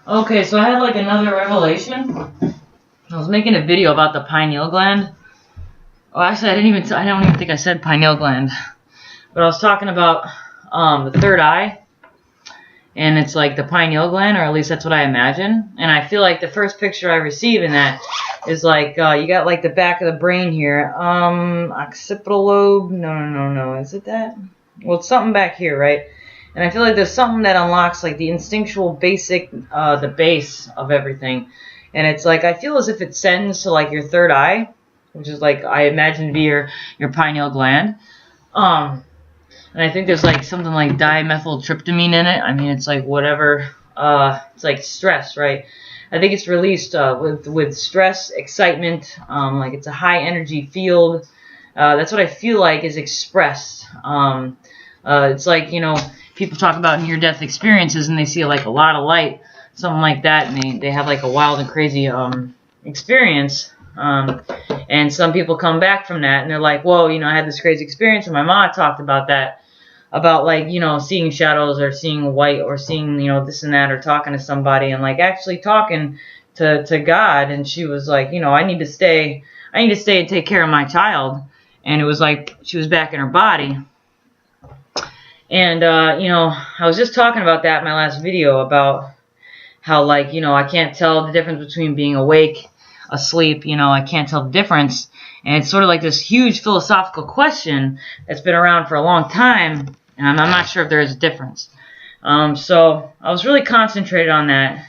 Okay, so I had like another revelation. I was making a video about the pineal gland. Oh, actually, I don't even think I said pineal gland. But I was talking about the third eye. And it's like the pineal gland, or at least that's what I imagine. And I feel like the first picture I receive in that is like, you got like the back of the brain here. Occipital lobe. No. Is it that? Well, it's something back here, right? And I feel like there's something that unlocks like the instinctual basic, the base of everything. And it's like, I feel as if it sends to like your third eye, which is like, I imagine to be your pineal gland. And I think there's like something like dimethyltryptamine in it. I mean, it's like whatever, it's like stress, right? I think it's released with stress, excitement, like it's a high energy field. That's what I feel like is expressed. It's like, you know, people talk about near-death experiences and they see like a lot of light, something like that, and they have like a wild and crazy experience. And some people come back from that and they're like, whoa, you know, I had this crazy experience, and my mom talked about that, about like, you know, seeing shadows or seeing white or seeing, you know, this and that, or talking to somebody and like actually talking to God. And she was like, you know, I need to stay and take care of my child. And it was like she was back in her body. And, you know, I was just talking about that in my last video, about how, like, you know, I can't tell the difference between being awake, asleep, you know, I can't tell the difference. And it's sort of like this huge philosophical question that's been around for a long time, and I'm not sure if there is a difference. So I was really concentrated on that,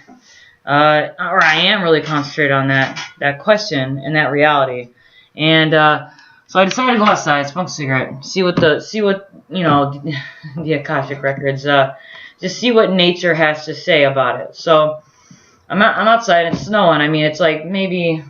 or I am really concentrated on that question and that reality. And so I decided to go outside, smoke a cigarette, see what you know, the Akashic records, just see what nature has to say about it. So I'm outside, it's snowing. I mean, it's like maybe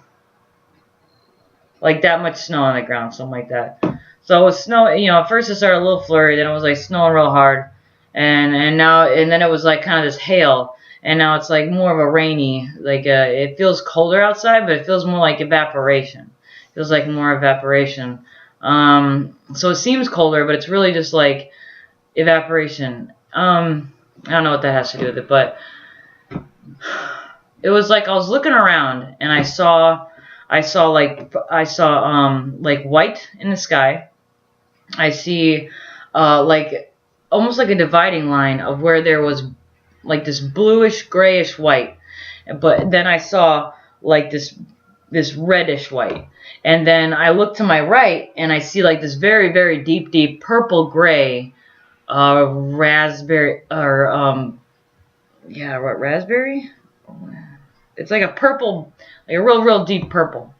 like that much snow on the ground, something like that. So it was snow, you know, at first it started a little flurry, then it was like snowing real hard, and then it was like kind of this hail, and now it's like more of a rainy, like it feels colder outside, but it feels more like evaporation. It feels like more evaporation. So it seems colder, but it's really just like evaporation. I don't know what that has to do with it, but it was like I was looking around and I saw like white in the sky. I see like almost like a dividing line of where there was like this bluish grayish white, but then I saw like this reddish white, and then I look to my right and I see like this very, very deep purple gray raspberry, or yeah, what, raspberry? It's like a purple, like a real deep purple.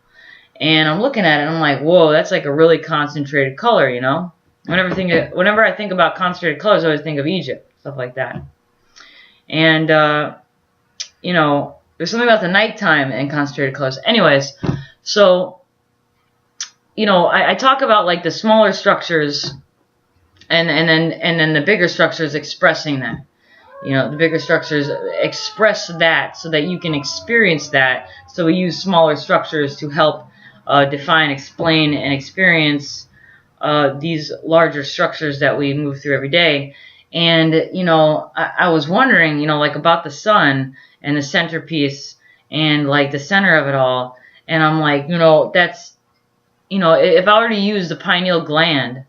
And I'm looking at it and I'm like, whoa, that's like a really concentrated color, you know? Whenever I think about concentrated colors, I always think of Egypt, stuff like that. And, you know, there's something about the nighttime and concentrated colors. Anyways, so, you know, I talk about like the smaller structures and then the bigger structures expressing that. You know, the bigger structures express that so that you can experience that. So we use smaller structures to help define, explain, and experience these larger structures that we move through every day. And, you know, I was wondering, you know, like about the sun and the centerpiece and like the center of it all. And I'm like, you know, that's, you know, if I were to use the pineal gland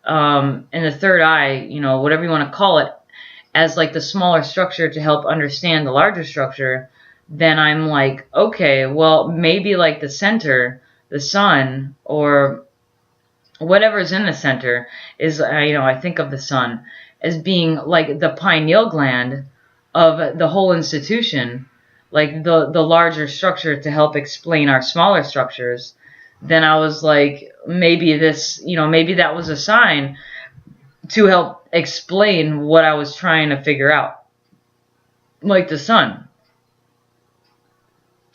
and the third eye, you know, whatever you want to call it, as like the smaller structure to help understand the larger structure, then I'm like, okay, well, maybe like the center, the sun, or whatever's in the center is, you know, I think of the sun as being like the pineal gland of the whole institution, like the larger structure to help explain our smaller structures. Then I was like, maybe this, you know, maybe that was a sign to help explain what I was trying to figure out, like the sun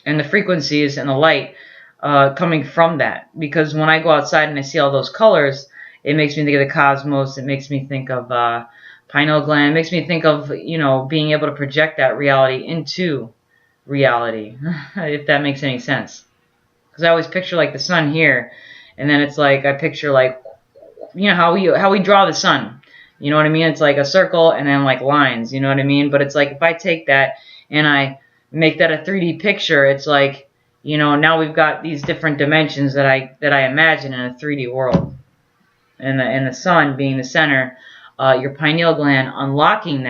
and the frequencies and the light coming from that. Because when I go outside and I see all those colors, it makes me think of the cosmos. It makes me think of pineal gland. It makes me think of, you know, being able to project that reality into reality, if that makes any sense. Because I always picture like the sun here, and then it's like I picture like, you know, how we draw the sun. You know what I mean? It's like a circle and then like lines, you know what I mean? But it's like if I take that and I make that a 3D picture, it's like, you know, now we've got these different dimensions that I imagine in a 3D world. And the sun being the center, your pineal gland unlocking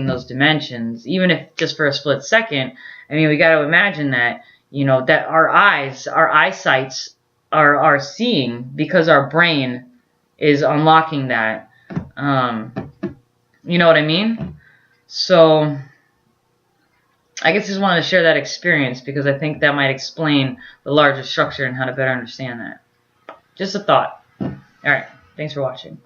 those dimensions, even if just for a split second. I mean, we got to imagine that, you know, that our eyesights are seeing because our brain is unlocking that. You know what I mean? So I guess I just wanted to share that experience because I think that might explain the larger structure and how to better understand that. Just a thought. All right. Thanks for watching.